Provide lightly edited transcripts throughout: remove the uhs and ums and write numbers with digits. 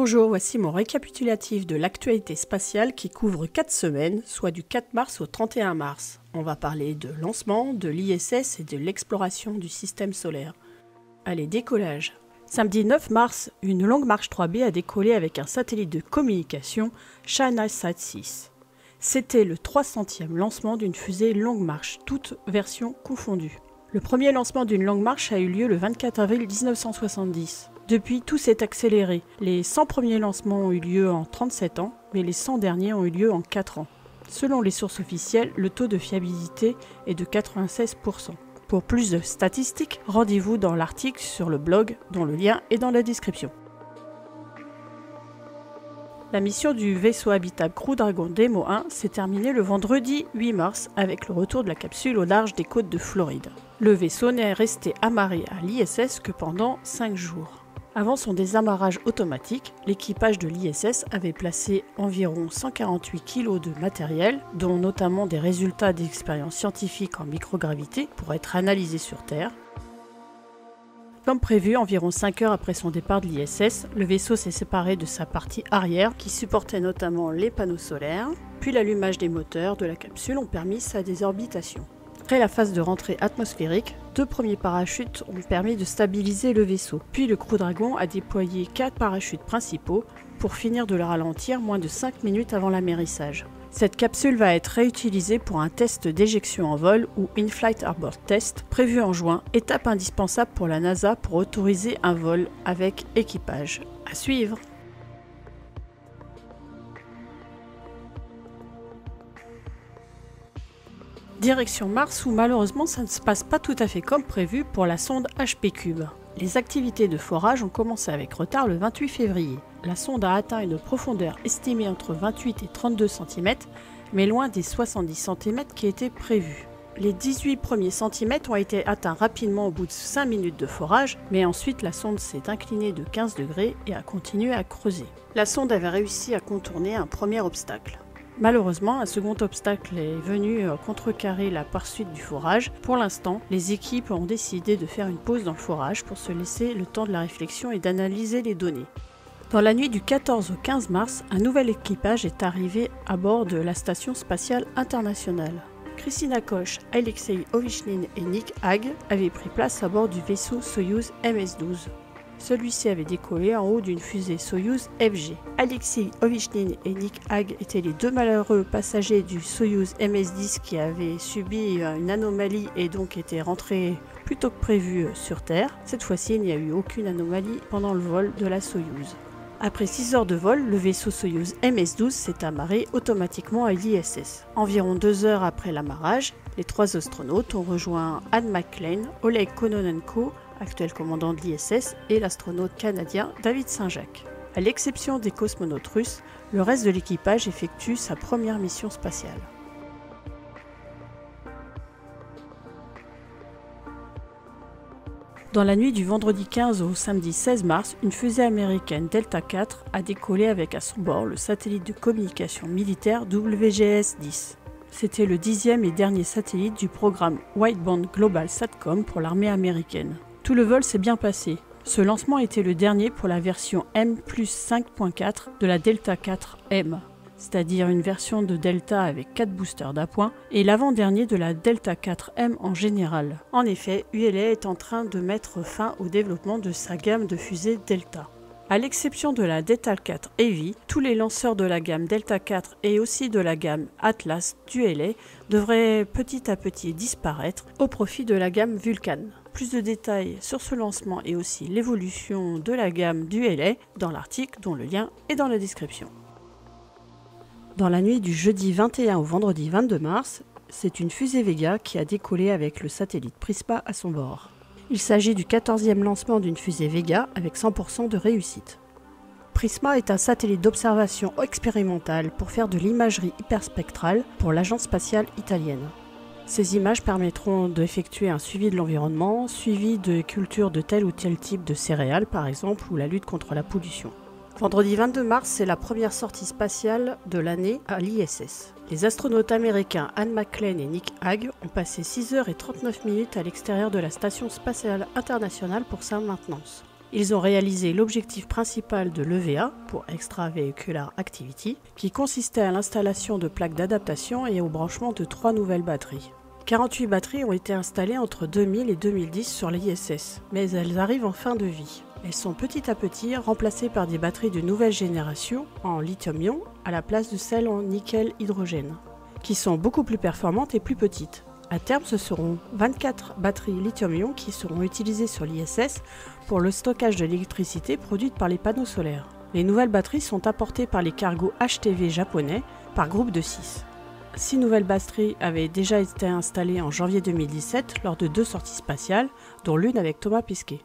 Bonjour, voici mon récapitulatif de l'actualité spatiale qui couvre 4 semaines, soit du 4 mars au 31 mars. On va parler de lancement, de l'ISS et de l'exploration du système solaire. Allez, décollage. Samedi 9 mars, une longue marche 3B a décollé avec un satellite de communication ChinaSat 6. C'était le 300e lancement d'une fusée longue marche, toutes versions confondues. Le premier lancement d'une longue marche a eu lieu le 24 avril 1970. Depuis, tout s'est accéléré. Les 100 premiers lancements ont eu lieu en 37 ans, mais les 100 derniers ont eu lieu en 4 ans. Selon les sources officielles, le taux de fiabilité est de 96%. Pour plus de statistiques, rendez-vous dans l'article sur le blog, dont le lien est dans la description. La mission du vaisseau habitable Crew Dragon Demo 1 s'est terminée le vendredi 8 mars avec le retour de la capsule au large des côtes de Floride. Le vaisseau n'est resté amarré à l'ISS que pendant 5 jours. Avant son désamarrage automatique, l'équipage de l'ISS avait placé environ 148 kg de matériel, dont notamment des résultats d'expériences scientifiques en microgravité pour être analysés sur Terre. Comme prévu, environ 5 heures après son départ de l'ISS, le vaisseau s'est séparé de sa partie arrière qui supportait notamment les panneaux solaires, puis l'allumage des moteurs de la capsule ont permis sa désorbitation. Après la phase de rentrée atmosphérique, 2 premiers parachutes ont permis de stabiliser le vaisseau. Puis le Crew Dragon a déployé 4 parachutes principaux pour finir de le ralentir moins de 5 minutes avant l'amérissage. Cette capsule va être réutilisée pour un test d'éjection en vol ou In-Flight Abort Test prévu en juin, étape indispensable pour la NASA pour autoriser un vol avec équipage. À suivre! Direction Mars où malheureusement ça ne se passe pas tout à fait comme prévu pour la sonde HP Cube. Les activités de forage ont commencé avec retard le 28 février. La sonde a atteint une profondeur estimée entre 28 et 32 cm, mais loin des 70 cm qui étaient prévus. Les 18 premiers centimètres ont été atteints rapidement au bout de 5 minutes de forage, mais ensuite la sonde s'est inclinée de 15 degrés et a continué à creuser. La sonde avait réussi à contourner un premier obstacle. Malheureusement, un second obstacle est venu contrecarrer la poursuite du forage. Pour l'instant, les équipes ont décidé de faire une pause dans le forage pour se laisser le temps de la réflexion et d'analyser les données. Dans la nuit du 14 au 15 mars, un nouvel équipage est arrivé à bord de la Station spatiale internationale. Christina Koch, Alexei Ovechkin et Nick Hague avaient pris place à bord du vaisseau Soyouz MS-12. Celui-ci avait décollé en haut d'une fusée Soyouz FG. Alexei Ovechkin et Nick Hague étaient les 2 malheureux passagers du Soyouz MS-10 qui avaient subi une anomalie et donc étaient rentrés plus tôt que prévu sur Terre. Cette fois-ci, il n'y a eu aucune anomalie pendant le vol de la Soyouz. Après 6 heures de vol, le vaisseau Soyouz MS-12 s'est amarré automatiquement à l'ISS. Environ 2 heures après l'amarrage, les 3 astronautes ont rejoint Anne McClain, Oleg Kononenko, actuel commandant de l'ISS, et l'astronaute canadien David Saint-Jacques. À l'exception des cosmonautes russes, le reste de l'équipage effectue sa première mission spatiale. Dans la nuit du vendredi 15 au samedi 16 mars, une fusée américaine Delta IV a décollé avec à son bord le satellite de communication militaire WGS-10. C'était le 10e et dernier satellite du programme Wideband Global Satcom pour l'armée américaine. Tout le vol s'est bien passé. Ce lancement était le dernier pour la version M+5.4 de la Delta IV-M, c'est-à-dire une version de Delta avec 4 boosters d'appoint, et l'avant-dernier de la Delta IV-M en général. En effet, ULA est en train de mettre fin au développement de sa gamme de fusées Delta. À l'exception de la Delta IV Heavy, tous les lanceurs de la gamme Delta IV et aussi de la gamme Atlas d'ULA devraient petit à petit disparaître au profit de la gamme Vulcan. Plus de détails sur ce lancement et aussi l'évolution de la gamme d'ULA dans l'article dont le lien est dans la description. Dans la nuit du jeudi 21 au vendredi 22 mars, c'est une fusée Vega qui a décollé avec le satellite Prisma à son bord. Il s'agit du 14e lancement d'une fusée Vega avec 100% de réussite. Prisma est un satellite d'observation expérimental pour faire de l'imagerie hyperspectrale pour l'agence spatiale italienne. Ces images permettront d'effectuer un suivi de l'environnement, suivi de culture de tel ou tel type de céréales par exemple, ou la lutte contre la pollution. Vendredi 22 mars, c'est la première sortie spatiale de l'année à l'ISS. Les astronautes américains Anne McClain et Nick Hague ont passé 6 heures et 39 minutes à l'extérieur de la Station spatiale internationale pour sa maintenance. Ils ont réalisé l'objectif principal de l'EVA, pour Extravehicular Activity, qui consistait à l'installation de plaques d'adaptation et au branchement de 3 nouvelles batteries. 48 batteries ont été installées entre 2000 et 2010 sur l'ISS, mais elles arrivent en fin de vie. Elles sont petit à petit remplacées par des batteries de nouvelle génération en lithium-ion à la place de celles en nickel-hydrogène, qui sont beaucoup plus performantes et plus petites. À terme, ce seront 24 batteries lithium-ion qui seront utilisées sur l'ISS pour le stockage de l'électricité produite par les panneaux solaires. Les nouvelles batteries sont apportées par les cargos HTV japonais par groupe de 6. 6 nouvelles batteries avaient déjà été installées en janvier 2017 lors de 2 sorties spatiales, dont l'une avec Thomas Pesquet.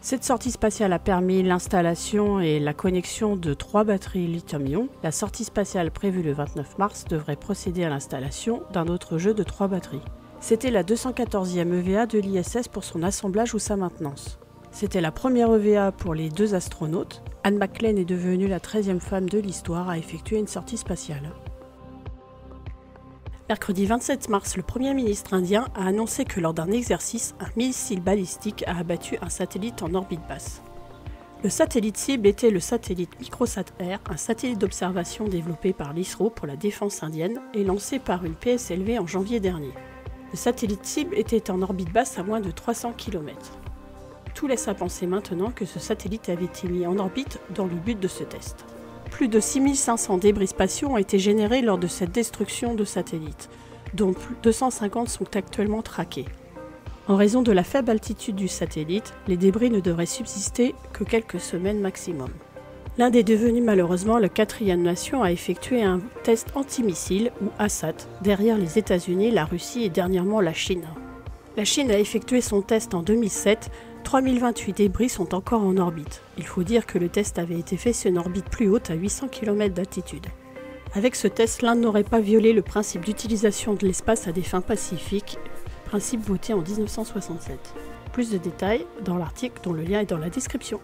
Cette sortie spatiale a permis l'installation et la connexion de 3 batteries lithium-ion. La sortie spatiale prévue le 29 mars devrait procéder à l'installation d'un autre jeu de 3 batteries. C'était la 214e EVA de l'ISS pour son assemblage ou sa maintenance. C'était la première EVA pour les 2 astronautes. Anne McClain est devenue la 13e femme de l'histoire à effectuer une sortie spatiale. Mercredi 27 mars, le Premier ministre indien a annoncé que lors d'un exercice, un missile balistique a abattu un satellite en orbite basse. Le satellite cible était le satellite Microsat-R, un satellite d'observation développé par l'ISRO pour la défense indienne et lancé par une PSLV en janvier dernier. Le satellite cible était en orbite basse à moins de 300 km. Tout laisse à penser maintenant que ce satellite avait été mis en orbite dans le but de ce test. Plus de 6500 débris spatiaux ont été générés lors de cette destruction de satellites, dont 250 sont actuellement traqués. En raison de la faible altitude du satellite, les débris ne devraient subsister que quelques semaines maximum. L'Inde est devenue malheureusement la 4e nation à effectuer un test antimissile, ou ASAT, derrière les États-Unis, la Russie et dernièrement la Chine. La Chine a effectué son test en 2007. 3028 débris sont encore en orbite. Il faut dire que le test avait été fait sur une orbite plus haute à 800 km d'altitude. Avec ce test, l'Inde n'aurait pas violé le principe d'utilisation de l'espace à des fins pacifiques, principe voté en 1967. Plus de détails dans l'article dont le lien est dans la description.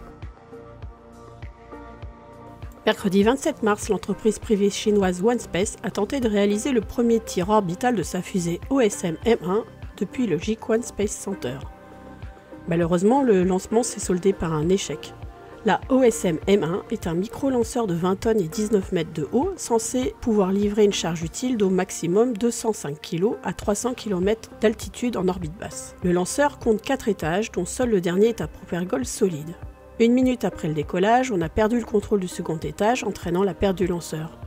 Mercredi 27 mars, l'entreprise privée chinoise OneSpace a tenté de réaliser le premier tir orbital de sa fusée OSM M1 depuis le Jiuquan Space Center. Malheureusement, le lancement s'est soldé par un échec. La OSM M1 est un micro-lanceur de 20 tonnes et 19 mètres de haut, censé pouvoir livrer une charge utile d'au maximum 205 kg à 300 km d'altitude en orbite basse. Le lanceur compte 4 étages, dont seul le dernier est à propergole solide. 1 minute après le décollage, on a perdu le contrôle du second étage, entraînant la perte du lanceur.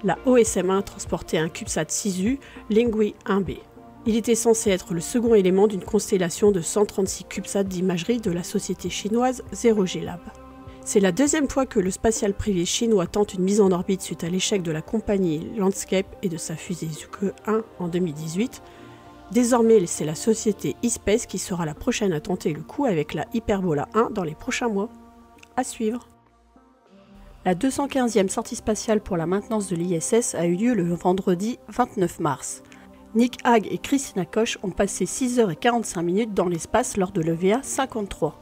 La OSM1 transportait un CubeSat 6U Lingui 1B. Il était censé être le second élément d'une constellation de 136 CubeSats d'imagerie de la société chinoise Zero G Lab. C'est la 2e fois que le spatial privé chinois tente une mise en orbite suite à l'échec de la compagnie Landscape et de sa fusée Zhuge 1 en 2018. Désormais, c'est la société eSpace qui sera la prochaine à tenter le coup avec la Hyperbola 1 dans les prochains mois. À suivre. La 215e sortie spatiale pour la maintenance de l'ISS a eu lieu le vendredi 29 mars. Nick Hague et Christina Koch ont passé 6h45 dans l'espace lors de l'EVA 53.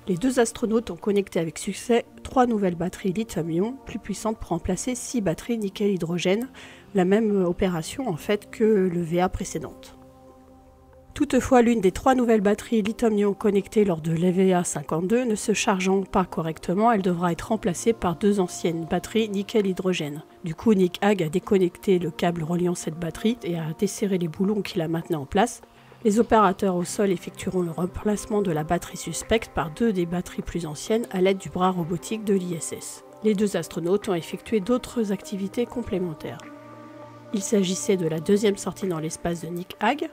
Les 2 astronautes ont connecté avec succès 3 nouvelles batteries lithium-ion plus puissantes pour remplacer 6 batteries nickel-hydrogène, la même opération en fait que l'EVA précédente. Toutefois, l'une des 3 nouvelles batteries lithium-ion connectées lors de l'EVA 52 ne se chargeant pas correctement, elle devra être remplacée par 2 anciennes batteries nickel-hydrogène. Du coup, Nick Hague a déconnecté le câble reliant cette batterie et a desserré les boulons qui la maintenaient en place. Les opérateurs au sol effectueront le remplacement de la batterie suspecte par 2 des batteries plus anciennes à l'aide du bras robotique de l'ISS. Les 2 astronautes ont effectué d'autres activités complémentaires. Il s'agissait de la 2e sortie dans l'espace de Nick Hague,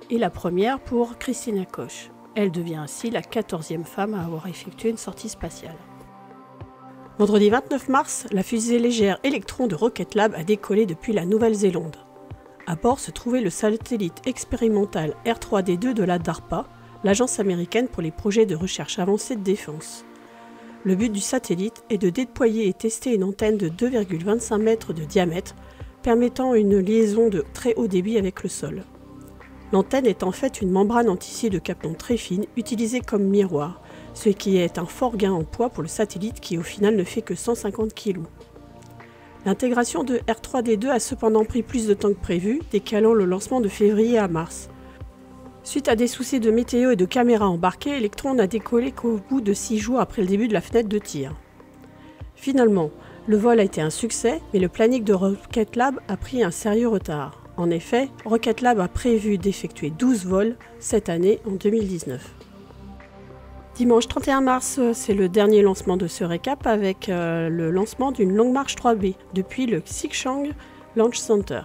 et la première pour Christina Koch. Elle devient ainsi la 14e femme à avoir effectué une sortie spatiale. Vendredi 29 mars, la fusée légère Electron de Rocket Lab a décollé depuis la Nouvelle-Zélande. À bord se trouvait le satellite expérimental R3D2 de la DARPA, l'agence américaine pour les projets de recherche avancée de défense. Le but du satellite est de déployer et tester une antenne de 2,25 mètres de diamètre, permettant une liaison de très haut débit avec le sol. L'antenne est en fait une membrane en tissu de Kapton très fine utilisée comme miroir, ce qui est un fort gain en poids pour le satellite qui au final ne fait que 150 kg. L'intégration de R3D2 a cependant pris plus de temps que prévu, décalant le lancement de février à mars. Suite à des soucis de météo et de caméras embarquées, Electron n'a décollé qu'au bout de 6 jours après le début de la fenêtre de tir. Finalement, le vol a été un succès, mais le planning de Rocket Lab a pris un sérieux retard. En effet, Rocket Lab a prévu d'effectuer 12 vols cette année en 2019. Dimanche 31 mars, c'est le dernier lancement de ce récap avec le lancement d'une longue marche 3B depuis le Xichang Launch Center.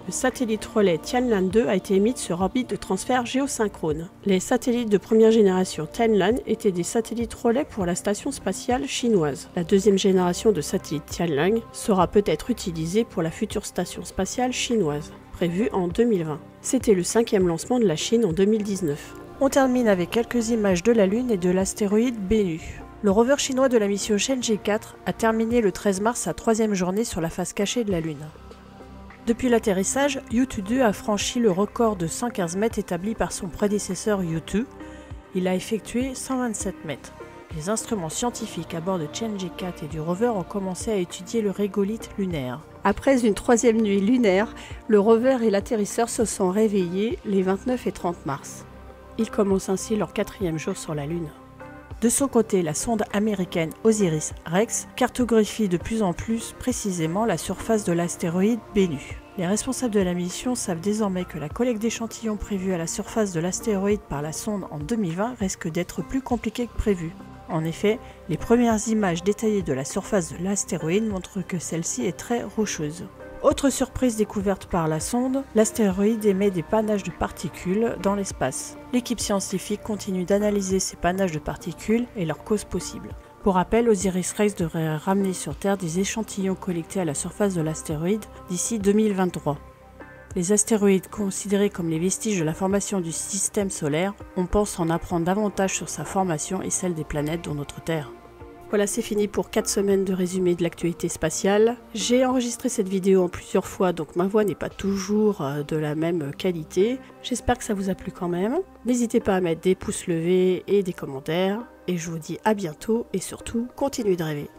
Le satellite relais Tianlan 2 a été émis sur orbite de transfert géosynchrone. Les satellites de première génération Tianlan étaient des satellites relais pour la station spatiale chinoise. La deuxième génération de satellites Tianlan sera peut-être utilisée pour la future station spatiale chinoise, prévue en 2020. C'était le 5e lancement de la Chine en 2019. On termine avec quelques images de la Lune et de l'astéroïde Bennu. Le rover chinois de la mission Chang'e 4 a terminé le 13 mars sa 3e journée sur la face cachée de la Lune. Depuis l'atterrissage, Yutu 2 a franchi le record de 115 mètres établi par son prédécesseur Yutu. Il a effectué 127 mètres. Les instruments scientifiques à bord de Chang'e 4 et du rover ont commencé à étudier le régolithe lunaire. Après une 3e nuit lunaire, le rover et l'atterrisseur se sont réveillés les 29 et 30 mars. Ils commencent ainsi leur 4e jour sur la Lune. De son côté, la sonde américaine OSIRIS-REx cartographie de plus en plus précisément la surface de l'astéroïde Bennu. Les responsables de la mission savent désormais que la collecte d'échantillons prévue à la surface de l'astéroïde par la sonde en 2020 risque d'être plus compliquée que prévu. En effet, les premières images détaillées de la surface de l'astéroïde montrent que celle-ci est très rocheuse. Autre surprise découverte par la sonde, l'astéroïde émet des panaches de particules dans l'espace. L'équipe scientifique continue d'analyser ces panaches de particules et leurs causes possibles. Pour rappel, OSIRIS-REx devrait ramener sur Terre des échantillons collectés à la surface de l'astéroïde d'ici 2023. Les astéroïdes, considérés comme les vestiges de la formation du système solaire, on pense en apprendre davantage sur sa formation et celle des planètes dont notre Terre. Voilà, c'est fini pour 4 semaines de résumé de l'actualité spatiale. J'ai enregistré cette vidéo en plusieurs fois, donc ma voix n'est pas toujours de la même qualité. J'espère que ça vous a plu quand même. N'hésitez pas à mettre des pouces levés et des commentaires. Et je vous dis à bientôt et surtout, continuez de rêver.